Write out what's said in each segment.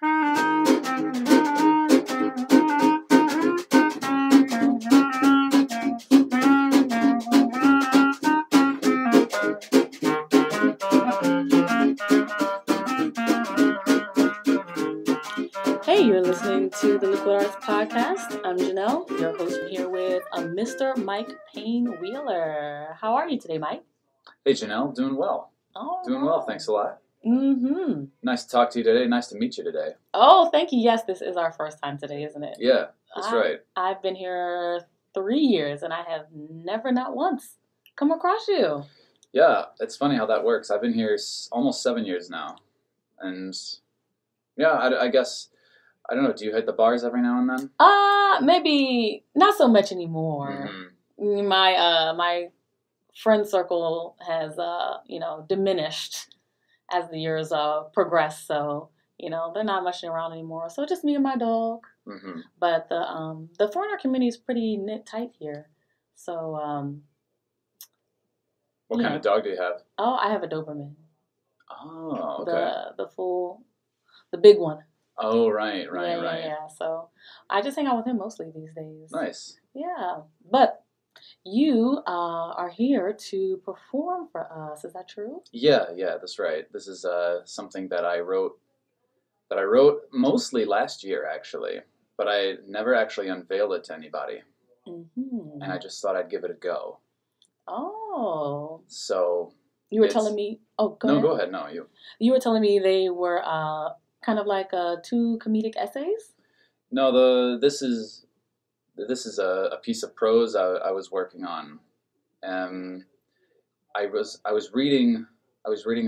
Hey, you're listening to the Liquid Arts Podcast. I'm Jannell, your host here with Mr. Mike Payne-Wheeler. How are you today, Mike? Hey, Jannell, doing well. Doing well, thanks a lot. Mm-hmm. Nice to talk to you today. Nice to meet you today. Oh, thank you. Yes, this is our first time today, isn't it? Yeah, that's right. I've been here 3 years, and I have never, not once, come across you. Yeah, it's funny how that works. I've been here almost 7 years now. And, yeah, I guess, I don't know, do you hit the bars every now and then? Maybe not so much anymore. Mm-hmm. My friend circle has, diminished as the years progress. So, they're not much around anymore. So just me and my dog. Mm-hmm. But the foreigner community is pretty knit tight here. So, what kind of dog do you have? Oh, I have a Doberman. Oh, okay. The big one. Oh, right. Yeah. So I just hang out with him mostly these days. Nice. Yeah. But you are here to perform for us. Is that true? Yeah, that's right. This is something that I wrote mostly last year, actually. But I never actually unveiled it to anybody. Mm-hmm. And I just thought I'd give it a go. Oh. So... You were telling me... Oh, go ahead. No, go ahead. No, you. You were telling me they were kind of like 2 comedic essays? No, this is a piece of prose I was working on. I was reading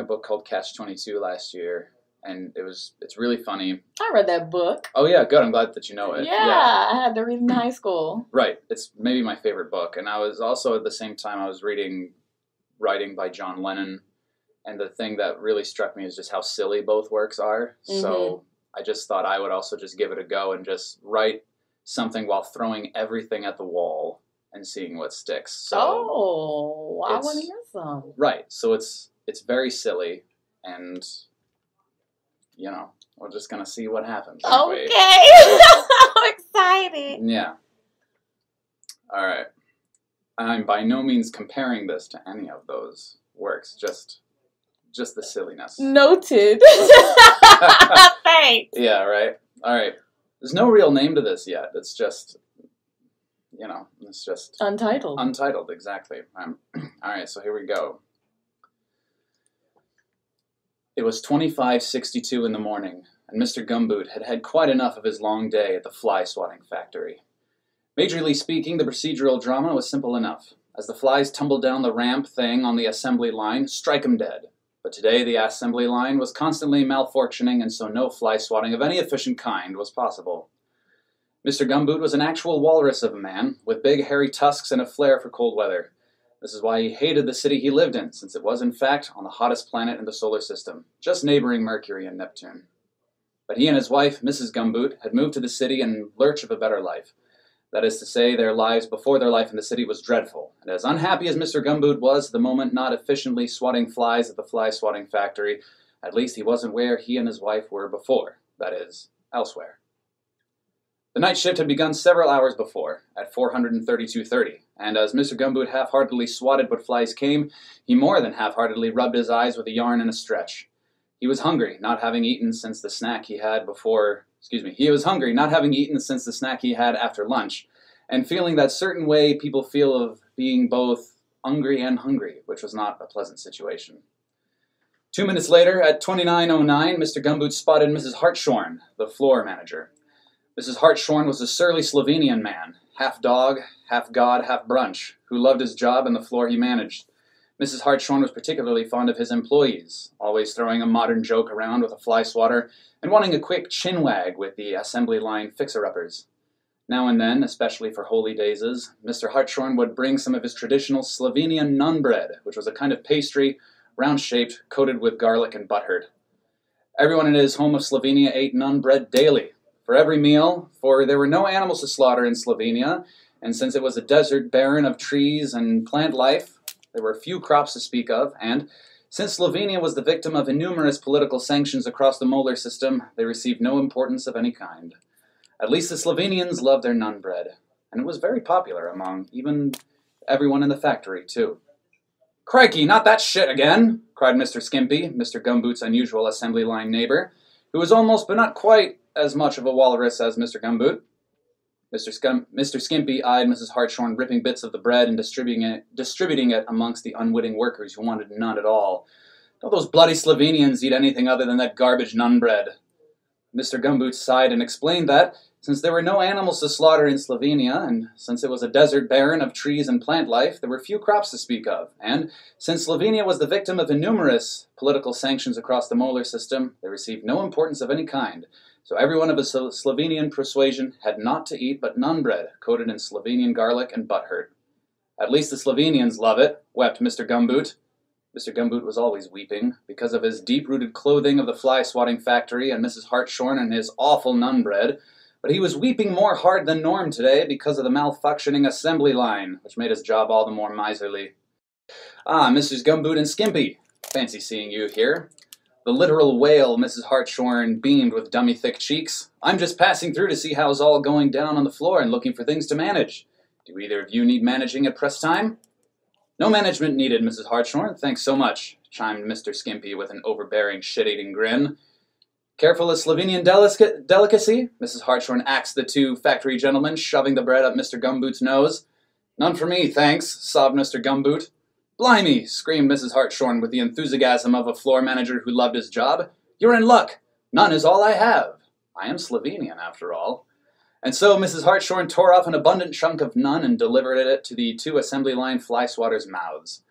a book called Catch-22 last year, and it's really funny. I read that book. Oh yeah, good. I'm glad that you know it. Yeah, I had to read it in high school. Right. It's maybe my favorite book, and I was also at the same time I was reading Writing by John Lennon, and the thing that really struck me is just how silly both works are. Mm-hmm. So I just thought I would also just give it a go and just write something while throwing everything at the wall and seeing what sticks. So I want to hear some. Right. So it's very silly, and we're just gonna see what happens. Anyway. Okay. I'm excited. Yeah. All right. I'm by no means comparing this to any of those works, just the silliness. Noted. Thanks. Yeah, right. All right. There's no real name to this yet. It's just, it's just... Untitled. Untitled, exactly. All right, so here we go. It was 25:62 in the morning, and Mr. Gumboot had had quite enough of his long day at the fly-swatting factory. Majorly speaking, the procedural drama was simple enough. As the flies tumbled down the ramp thing on the assembly line, strike 'em dead. But today the assembly line was constantly malfunctioning, and so no fly swatting of any efficient kind was possible. Mr. Gumboot was an actual walrus of a man, with big hairy tusks and a flair for cold weather. This is why he hated the city he lived in, since it was in fact on the hottest planet in the solar system, just neighboring Mercury and Neptune. But he and his wife, Mrs. Gumboot, had moved to the city in lurch of a better life. That is to say, their lives before their life in the city was dreadful, and as unhappy as Mr. Gumboot was at the moment not efficiently swatting flies at the fly-swatting factory, at least he wasn't where he and his wife were before, that is, elsewhere. The night shift had begun several hours before, at 432:30, and as Mr. Gumboot half-heartedly swatted what flies came, he more than half-heartedly rubbed his eyes with a yarn and a stretch. He was hungry, not having eaten since the snack he had after lunch, and feeling that certain way people feel of being both hungry and hungry, which was not a pleasant situation. 2 minutes later, at 29:09, Mr. Gumboot spotted Mrs. Hartshorn, the floor manager. Mrs. Hartshorn was a surly Slovenian man, half dog, half god, half brunch, who loved his job and the floor he managed. Mrs. Hartshorn was particularly fond of his employees, always throwing a modern joke around with a fly swatter and wanting a quick chin wag with the assembly line fixer-uppers. Now and then, especially for holy days, Mr. Hartshorn would bring some of his traditional Slovenian nun bread, which was a kind of pastry, round-shaped, coated with garlic and butthurt. Everyone in his home of Slovenia ate nun bread daily, for every meal, for there were no animals to slaughter in Slovenia, and since it was a desert barren of trees and plant life, there were few crops to speak of, and, Since Slovenia was the victim of innumerous political sanctions across the molar system, they received no importance of any kind. At least the Slovenians loved their nun bread, and it was very popular among even everyone in the factory, too. "Crikey, not that shit again!" cried Mr. Skimpy, Mr. Gumboot's unusual assembly line neighbor, who was almost but not quite as much of a walrus as Mr. Gumboot. Mr. Skimpy eyed Mrs. Hartshorn, ripping bits of the bread and distributing it amongst the unwitting workers who wanted none at all. "Don't those bloody Slovenians eat anything other than that garbage nun bread?" Mr. Gumboot sighed and explained that, since there were no animals to slaughter in Slovenia, and since it was a desert barren of trees and plant life, there were few crops to speak of, and since Slovenia was the victim of innumerous political sanctions across the molar system, they received no importance of any kind, so everyone of a Slovenian persuasion had naught to eat but nun bread, coated in Slovenian garlic and butthurt. "At least the Slovenians love it," wept Mr. Gumboot. Mr. Gumboot was always weeping, because of his deep-rooted clothing of the fly-swatting factory and Mrs. Hartshorn and his awful nun bread, but he was weeping more hard than norm today because of the malfunctioning assembly line, which made his job all the more miserly. "Ah, Mrs. Gumboot and Skimpy, fancy seeing you here." The literal whale, Mrs. Hartshorn, beamed with dummy-thick cheeks. "I'm just passing through to see how's all going down on the floor and looking for things to manage. Do either of you need managing at press time?" "No management needed, Mrs. Hartshorn, thanks so much," chimed Mr. Skimpy with an overbearing, shit-eating grin. "Careful of Slovenian delicacy?" Mrs. Hartshorn axed the two factory gentlemen, shoving the bread up Mr. Gumboot's nose. "None for me, thanks," sobbed Mr. Gumboot. "Blimey!" screamed Mrs. Hartshorn with the enthusiasm of a floor manager who loved his job. "You're in luck. None is all I have. I am Slovenian, after all." And so Mrs. Hartshorn tore off an abundant chunk of nun and delivered it to the two assembly line fly-swatters' mouths.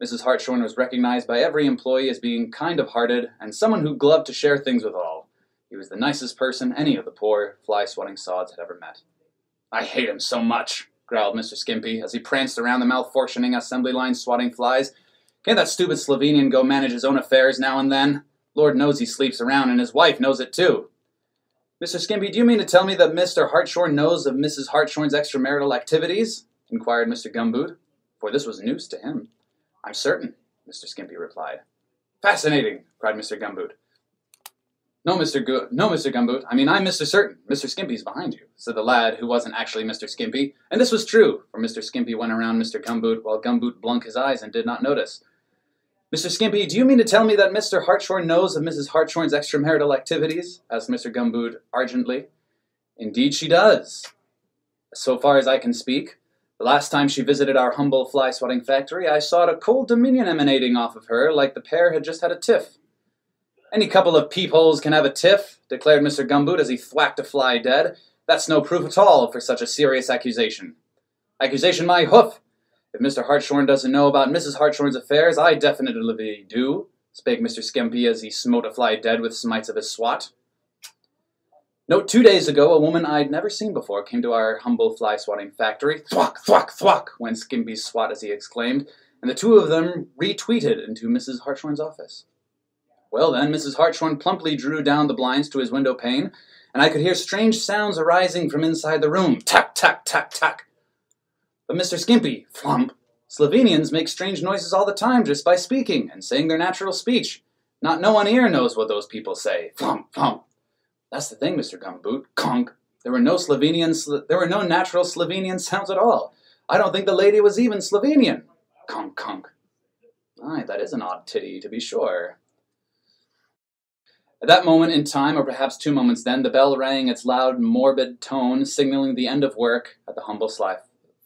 Mrs. Hartshorn was recognized by every employee as being kind-of-hearted and someone who loved to share things with all. He was the nicest person any of the poor fly-swatting sods had ever met. "I hate him so much," growled Mr. Skimpy as he pranced around the malfunctioning assembly line swatting flies. "Can't that stupid Slovenian go manage his own affairs now and then? Lord knows he sleeps around, and his wife knows it too." "Mr. Skimpy, do you mean to tell me that Mr. Hartshorn knows of Mrs. Hartshorn's extramarital activities?" inquired Mr. Gumboot, for this was news to him. "I'm certain," Mr. Skimpy replied. "Fascinating!" cried Mr. Gumboot. No, Mr. Gumboot. I mean, I'm Mr. Certain. Mr. Skimpy's behind you," said the lad, who wasn't actually Mr. Skimpy. And this was true, for Mr. Skimpy went around Mr. Gumboot while Gumboot blunk his eyes and did not notice. "Mr. Skimpy, do you mean to tell me that Mr. Hartshorn knows of Mrs. Hartshorn's extramarital activities?" asked Mr. Gumboot argently. "Indeed she does. So far as I can speak. The last time she visited our humble fly-swatting factory, I saw a cold dominion emanating off of her like the pair had just had a tiff." "Any couple of peepholes can have a tiff," declared Mr. Gumboot as he thwacked a fly dead. "That's no proof at all for such a serious accusation." "Accusation my hoof! If Mr. Hartshorn doesn't know about Mrs. Hartshorn's affairs, I definitely do," spake Mr. Skimpy as he smote a fly dead with smites of his swat. Note, 2 days ago, a woman I'd never seen before came to our humble fly-swatting factory. "Thwack, thwack, thwack," went Skimpy's swat as he exclaimed, and the two of them retweeted into Mrs. Hartshorn's office. Well then, Mrs. Hartshorn plumply drew down the blinds to his window pane, and I could hear strange sounds arising from inside the room. Tack, tack, tack, tack. "But Mr. Skimpy, flump, Slovenians make strange noises all the time just by speaking and saying their natural speech. Not no one here knows what those people say. Flump, flump." "That's the thing, Mr. Gumboot. Conk. There were no natural Slovenian sounds at all. I don't think the lady was even Slovenian. Conk, conk." "Aye, that is an odd titty, to be sure." At that moment in time, or perhaps 2 moments then, the bell rang its loud, morbid tone, signaling the end of work at the humble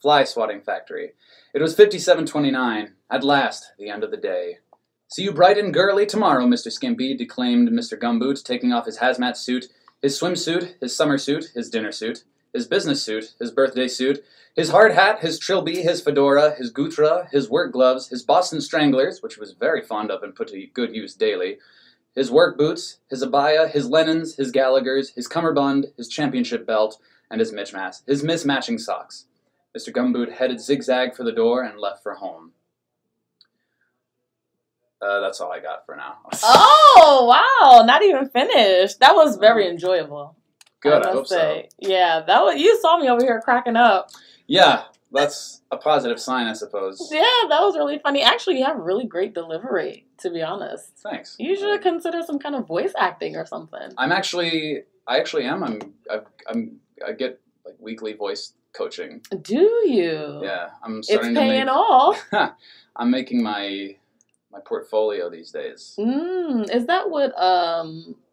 fly-swatting factory. It was 57:29. At last, the end of the day. "See you bright and girly tomorrow, Mr. Skimpy," declaimed Mr. Gumboot, taking off his hazmat suit, his swimsuit, his summer suit, his dinner suit, his business suit, his birthday suit, his hard hat, his trilby, his fedora, his gutra, his work gloves, his Boston stranglers, which he was very fond of and put to good use daily, his work boots, his abaya, his Lennons, his Gallaghers, his cummerbund, his championship belt, and his mismatching socks. Mr. Gumboot headed zigzag for the door and left for home. That's all I got for now. Oh, wow. Not even finished. That was very enjoyable. Good, I hope so. Yeah, you saw me over here cracking up. Yeah, That's a positive sign, I suppose. Yeah, that was really funny. Actually, you have really great delivery, to be honest. Thanks. You should consider some kind of voice acting or something. I actually am. I get like weekly voice coaching. Do you? Yeah, I'm starting it's paying off. I'm making my portfolio these days. Is that what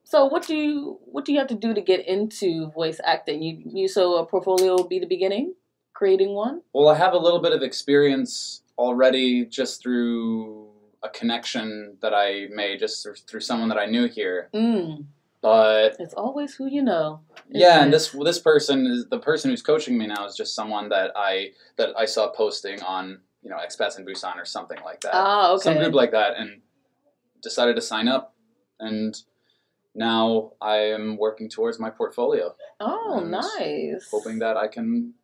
so what do you have to do to get into voice acting? You so a portfolio will be the beginning? Creating one? Well, I have a little bit of experience already just through a connection that I made just through someone that I knew here. But it's always who you know. Yeah, and this person is the person who's coaching me now is just someone that I saw posting on, expats in Busan or something like that. Ah, okay. Some group like that, and decided to sign up, and now I am working towards my portfolio. Oh, nice. Hoping that I can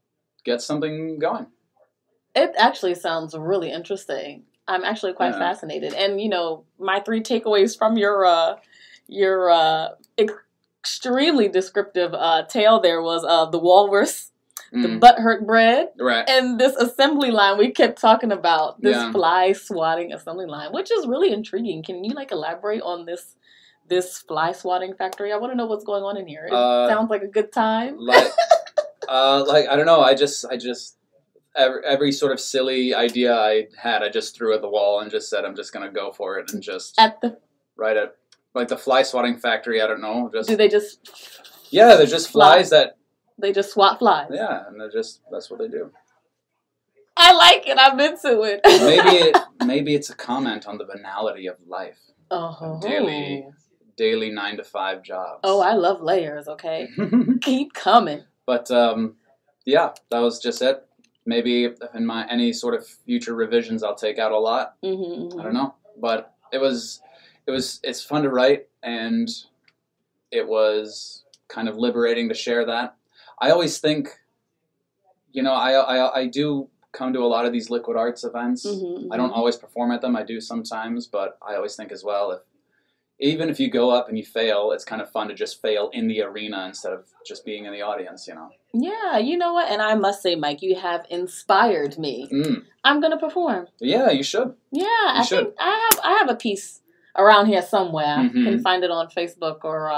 get something going. It actually sounds really interesting. I'm actually quite fascinated. And, my 3 takeaways from your extremely descriptive tale there was the walrus, the butthurt bread, right, and this assembly line we kept talking about, this fly swatting assembly line, which is really intriguing. Can you elaborate on this fly swatting factory? I want to know what's going on in here. It sounds like a good time. I don't know. I just every sort of silly idea I had, I just threw at the wall and just said I'm just gonna go for it and just right at like the fly swatting factory. I don't know. Do they just? Yeah, they're just flies that. They just swat flies. Yeah, and that's what they do. I like it. I'm into it. Maybe it's a comment on the banality of life. Oh, daily 9 to 5 jobs. Oh, I love layers. Okay, keep coming. But yeah, that was just it. Maybe in any sort of future revisions, I'll take out a lot. I don't know, but it's fun to write, and it was kind of liberating to share that. I always think, I do come to a lot of these liquid arts events. I don't always perform at them. I do sometimes, but I always think as well, even if you go up and you fail, it's kind of fun to just fail in the arena instead of just being in the audience, Yeah, you know what? And I must say, Mike, you have inspired me. I'm going to perform. Yeah, you should. Yeah, I think I have a piece around here somewhere. I can find it on Facebook or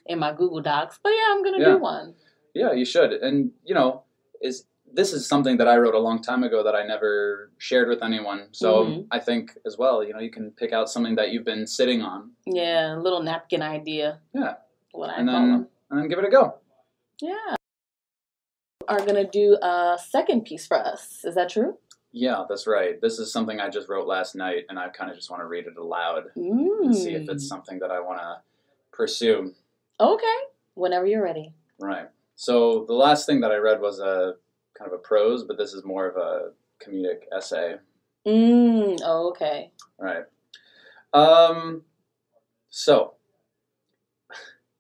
in my Google Docs. But yeah, I'm going to do one. Yeah, you should. And, this is something that I wrote a long time ago that I never shared with anyone. So I think as well, you can pick out something that you've been sitting on. Yeah, a little napkin idea. Yeah. And then give it a go. Yeah. Are going to do a second piece for us. Is that true? Yeah, that's right. This is something I just wrote last night, and I kind of just want to read it aloud and see if it's something that I want to pursue. Okay. Whenever you're ready. Right. So the last thing that I read was a kind of a prose, but this is more of a comedic essay. Okay. Right. So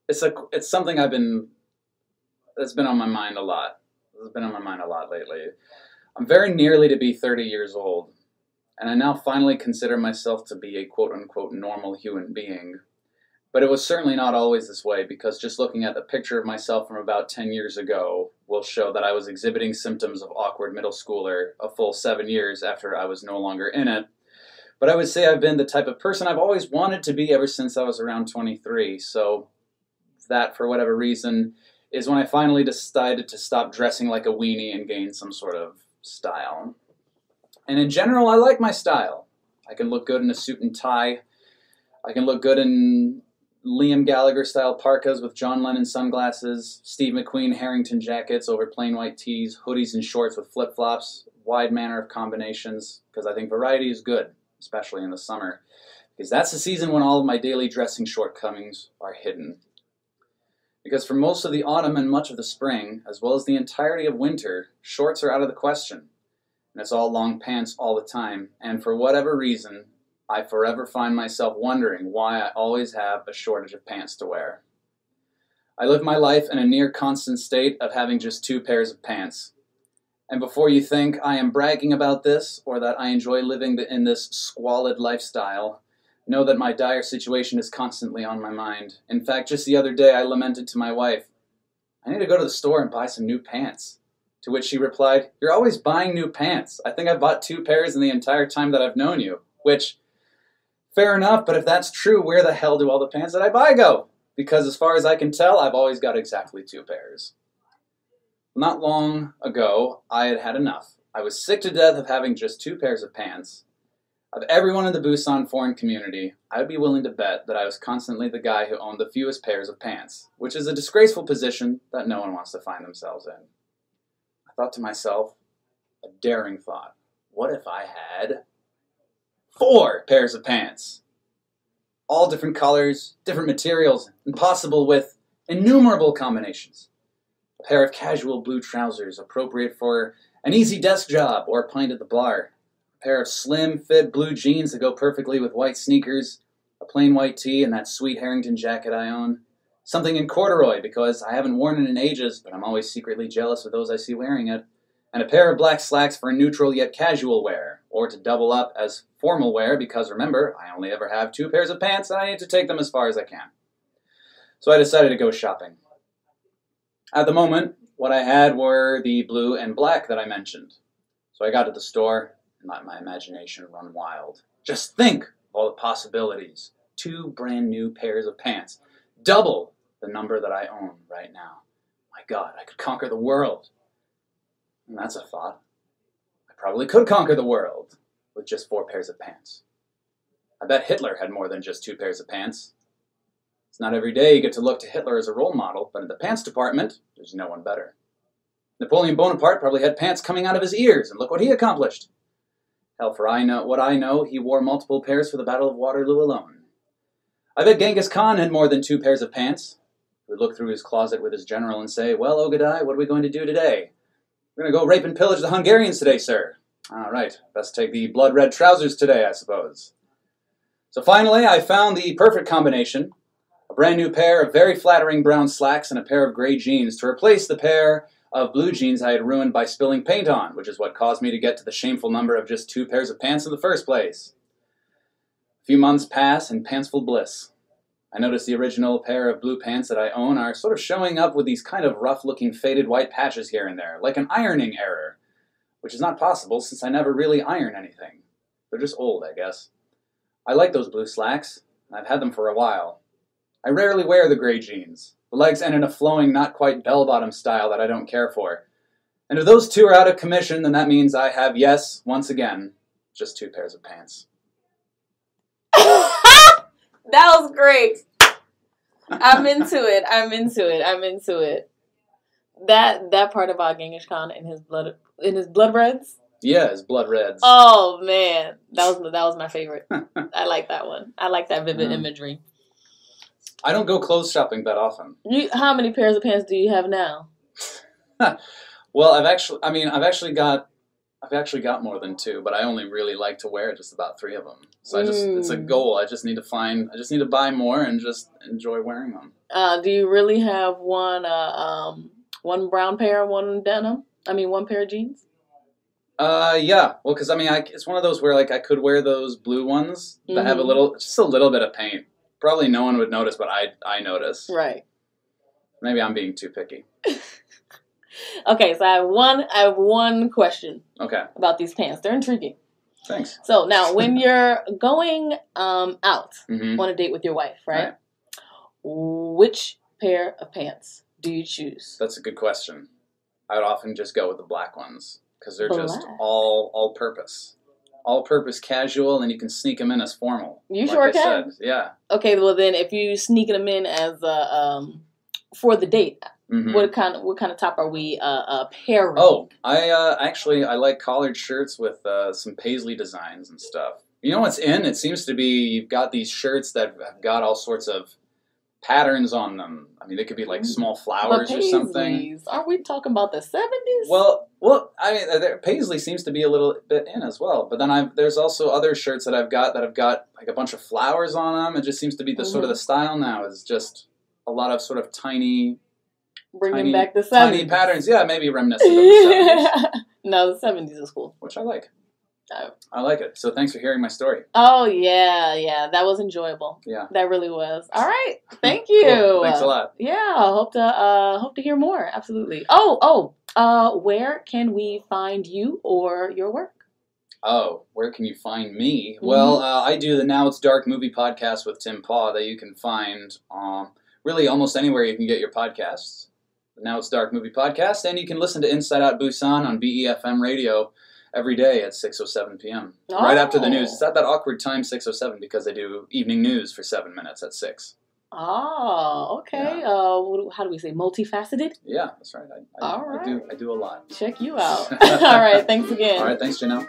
it's something that's been on my mind a lot. It's been on my mind a lot lately. I'm very nearly to be 30 years old, and I now finally consider myself to be a quote-unquote normal human being. But it was certainly not always this way, because just looking at the picture of myself from about 10 years ago will show that I was exhibiting symptoms of awkward middle schooler a full 7 years after I was no longer in it. But I would say I've been the type of person I've always wanted to be ever since I was around 23, so that, for whatever reason, is when I finally decided to stop dressing like a weenie and gain some sort of style. And in general, I like my style. I can look good in a suit and tie. I can look good in Liam Gallagher-style parkas with John Lennon sunglasses, Steve McQueen Harrington jackets over plain white tees, hoodies and shorts with flip-flops, wide manner of combinations, because I think variety is good, especially in the summer, because that's the season when all of my daily dressing shortcomings are hidden. Because for most of the autumn and much of the spring, as well as the entirety of winter, shorts are out of the question, and it's all long pants all the time, and for whatever reason, I forever find myself wondering why I always have a shortage of pants to wear. I live my life in a near constant state of having just 2 pairs of pants. And before you think I am bragging about this, or that I enjoy living in this squalid lifestyle, know that my dire situation is constantly on my mind. In fact, just the other day I lamented to my wife, I need to go to the store and buy some new pants. To which she replied, "You're always buying new pants. I think I've bought 2 pairs in the entire time that I've known you." Which, fair enough, but if that's true, where the hell do all the pants that I buy go? Because as far as I can tell, I've always got exactly 2 pairs. Not long ago, I had had enough. I was sick to death of having just 2 pairs of pants. Of everyone in the Busan foreign community, I would be willing to bet that I was constantly the guy who owned the fewest pairs of pants, which is a disgraceful position that no one wants to find themselves in. I thought to myself, a daring thought, what if I had 4 pairs of pants? All different colors, different materials, and possible with innumerable combinations. A pair of casual blue trousers appropriate for an easy desk job or a pint at the bar. A pair of slim fit blue jeans that go perfectly with white sneakers. A plain white tee and that sweet Harrington jacket I own. Something in corduroy because I haven't worn it in ages, but I'm always secretly jealous of those I see wearing it. And a pair of black slacks for neutral yet casual wear, or to double up as formal wear because remember, I only ever have 2 pairs of pants and I need to take them as far as I can. So I decided to go shopping. At the moment, what I had were the blue and black that I mentioned. So I got to the store and let my imagination run wild. Just think of all the possibilities. 2 brand new pairs of pants. Double the number that I own right now. My God, I could conquer the world. And that's a thought. I probably could conquer the world with just 4 pairs of pants. I bet Hitler had more than just 2 pairs of pants. It's not every day you get to look to Hitler as a role model, but in the pants department, there's no one better. Napoleon Bonaparte probably had pants coming out of his ears, and look what he accomplished. Hell, for what I know, he wore multiple pairs for the Battle of Waterloo alone. I bet Genghis Khan had more than 2 pairs of pants. He would look through his closet with his general and say, "Well, Ogadai, what are we going to do today?" "We're going to go rape and pillage the Hungarians today, sir." "All right, best take the blood-red trousers today, I suppose." So finally, I found the perfect combination. A brand new pair of very flattering brown slacks and a pair of gray jeans to replace the pair of blue jeans I had ruined by spilling paint on, which is what caused me to get to the shameful number of just 2 pairs of pants in the first place. A few months pass in pantsful bliss. I notice the original pair of blue pants that I own are sort of showing up with these kind of rough-looking faded white patches here and there, like an ironing error, which is not possible since I never really iron anything. They're just old, I guess. I like those blue slacks, and I've had them for a while. I rarely wear the gray jeans. The legs end in a flowing, not quite bell-bottom style that I don't care for. And if those 2 are out of commission, then that means I have, yes, once again, just 2 pairs of pants. That was great. I'm into it. I'm into it. I'm into it. That part about Genghis Khan and his blood reds. Yeah, his blood reds. Oh man, that was my favorite. I like that one. I like that vivid imagery. I don't go clothes shopping that often. How many pairs of pants do you have now? Well, I've actually got more than 2, but I only really like to wear just about 3 of them. So it's a goal. I just need to buy more and just enjoy wearing them. Do you really have one brown pair, one denim? One pair of jeans? Yeah. Well, because it's one of those where like I could wear those blue ones that have just a little bit of paint. Probably no one would notice, but I notice. Right. Maybe I'm being too picky. Okay, so I have one question. Okay. About these pants. They're intriguing. Thanks. So now, when you're going out on a date with your wife, right? Which pair of pants do you choose? That's a good question. I would often just go with the black ones because they're just all-purpose. All-purpose casual, and you can sneak them in as formal. You sure can? Yeah. Okay, well then, if you sneak them in as for the date, what kind of top are we pairing? Oh, I like collared shirts with some paisley designs and stuff. You know what's in? It seems to be you've got these shirts that have got all sorts of patterns on them. They could be like small flowers or something. Are we talking about the 70s? Well, paisley seems to be a little bit in as well. But then there's also other shirts that have got like a bunch of flowers on them. It just seems to be the sort of the style now is just a lot of sort of tiny. Bringing back the 70s. Tiny patterns, yeah, maybe reminiscent of the 70s. No, the 70s is cool. Which I like. I like it. So thanks for hearing my story. Oh, yeah. That was enjoyable. Yeah. That really was. All right. Thank you. Cool. Thanks a lot. Yeah, hope to hear more. Absolutely. Oh, Where can we find you or your work? Oh, where can you find me? Mm-hmm. Well, I do the Now It's Dark movie podcast with Tim Paw that you can find really almost anywhere you can get your podcasts. The Now It's Dark movie podcast, and you can listen to Inside Out Busan on BEFM radio every day at 6:07 p.m. Right after the news. It's at that awkward time, 6:07, because they do evening news for 7 minutes at 6. Oh, okay. Yeah. How do we say? Multifaceted? Yeah, that's right. I do a lot. Check you out. All right. Thanks again. All right. Thanks, Jannell.